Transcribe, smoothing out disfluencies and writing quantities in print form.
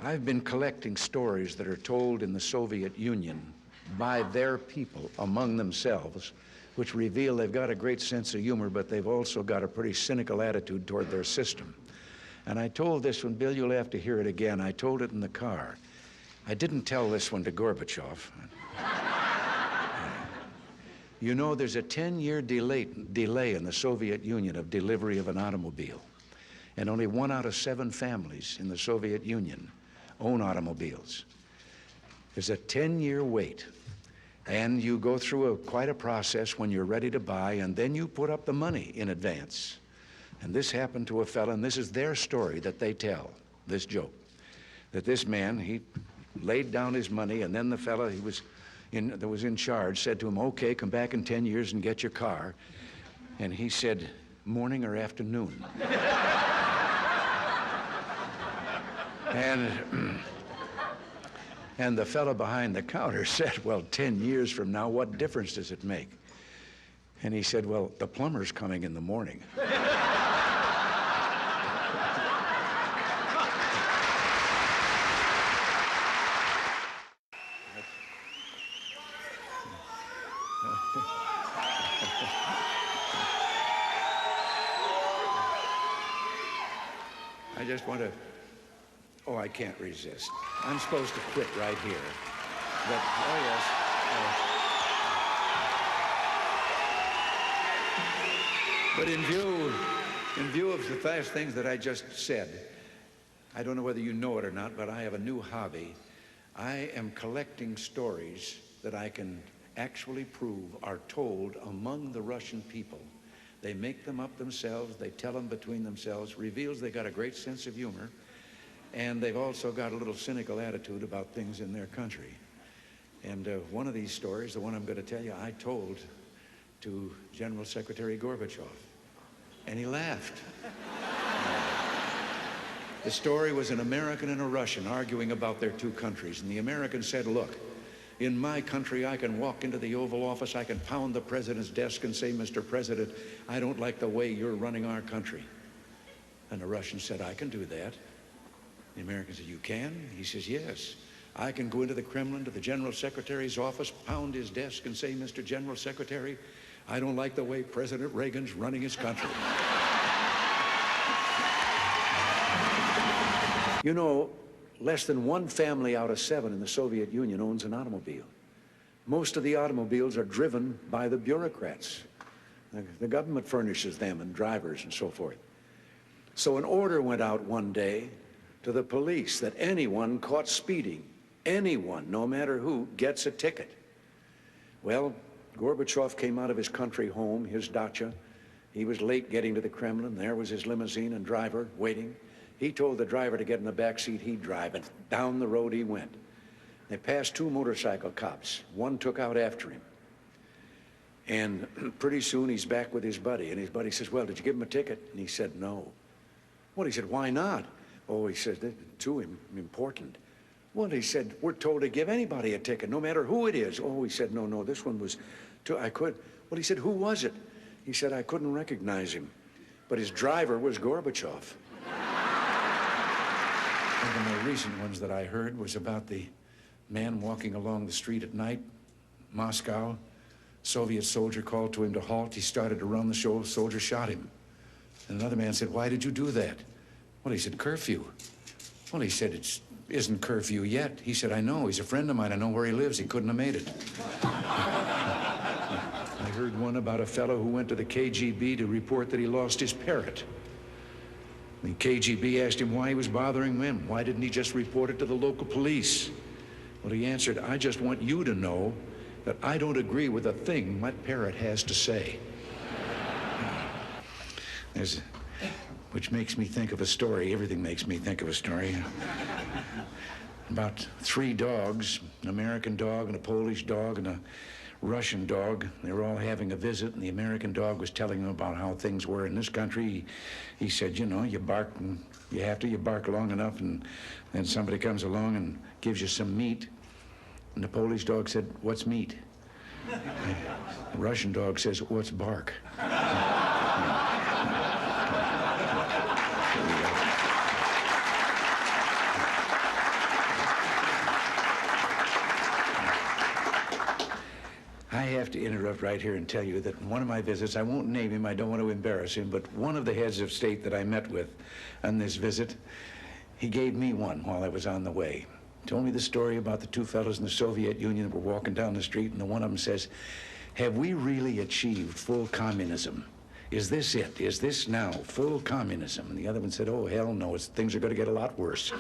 I've been collecting stories that are told in the Soviet Union by their people among themselves, which reveal they've got a great sense of humor, but they've also got a pretty cynical attitude toward their system. And I told this one, Bill, you'll have to hear it again. I told it in the car. I didn't tell this one to Gorbachev. You know, there's a 10-year delay in the Soviet Union of delivery of an automobile. And only 1 out of 7 families in the Soviet Union own automobiles. There's a 10-year wait. And you go through quite a process when you're ready to buy, and then you put up the money in advance. And this happened to a fellow, and this is their story that they tell, this joke, that this man, he laid down his money, and then the fellow that was in charge said to him, okay, come back in 10 years and get your car. And he said, morning or afternoon? And the fellow behind the counter said, well, 10 years from now, what difference does it make? And he said, well, the plumber's coming in the morning. I just want to, oh, I can't resist. I'm supposed to quit right here. But, oh yes. But in view of the fast things that I just said, I don't know whether you know it or not, but I have a new hobby. I am collecting stories that I can actually prove are told among the Russian people. They make them up themselves, they tell them between themselves, reveals they got a great sense of humor, and they've also got a little cynical attitude about things in their country. And one of these stories, the one I'm going to tell you, I told to General Secretary Gorbachev, and he laughed. The story was an American and a Russian arguing about their two countries, and the American said, look, in my country, I can walk into the Oval Office, I can pound the president's desk and say, Mr. President, I don't like the way you're running our country. And the Russian said, I can do that. The American said, you can? He says, yes. I can go into the Kremlin, to the General Secretary's office, pound his desk and say, Mr. General Secretary, I don't like the way President Reagan's running his country. You know, less than 1 family out of 7 in the Soviet Union owns an automobile. Most of the automobiles are driven by the bureaucrats. The government furnishes them and drivers and so forth. So an order went out one day to the police that anyone caught speeding, anyone, no matter who, gets a ticket. Well, Gorbachev came out of his country home, his dacha. He was late getting to the Kremlin. There was his limousine and driver waiting. He told the driver to get in the back seat, he'd drive, and down the road he went. They passed 2 motorcycle cops. One took out after him. And pretty soon he's back with his buddy, and his buddy says, well, did you give him a ticket? And he said, no. Well, he said, why not? Oh, he said, they're too important. Well, he said, we're told to give anybody a ticket, no matter who it is. Oh, he said, no, this one was too, I could. Well, he said, who was it? He said, I couldn't recognize him, but his driver was Gorbachev. One of the more recent ones that I heard was about the man walking along the street at night, Moscow. Soviet soldier called to him to halt. He started to run. The soldier shot him. And another man said, why did you do that? Well, he said, curfew. Well, he said, it isn't curfew yet. He said, I know. He's a friend of mine. I know where he lives. He couldn't have made it. I heard one about a fellow who went to the KGB to report that he lost his parrot. The KGB asked him why he was bothering them. Why didn't he just report it to the local police? Well, he answered, I just want you to know that I don't agree with a thing my parrot has to say. Which makes me think of a story. Everything makes me think of a story. About 3 dogs, an American dog and a Polish dog and a Russian dog. They were all having a visit, and the American dog was telling them about how things were in this country. He said, you know, you bark, and you bark long enough, and then somebody comes along and gives you some meat. And the Polish dog said, what's meat? The Russian dog says, what's bark? I have to interrupt right here and tell you that in one of my visits, I won't name him, I don't want to embarrass him, but one of the heads of state that I met with on this visit, he gave me one while I was on the way. Told me the story about the two fellows in the Soviet Union that were walking down the street, and the one of them says, "Have we really achieved full communism? Is this it? Is this now full communism?" And the other one said, "Oh, hell no, things are going to get a lot worse."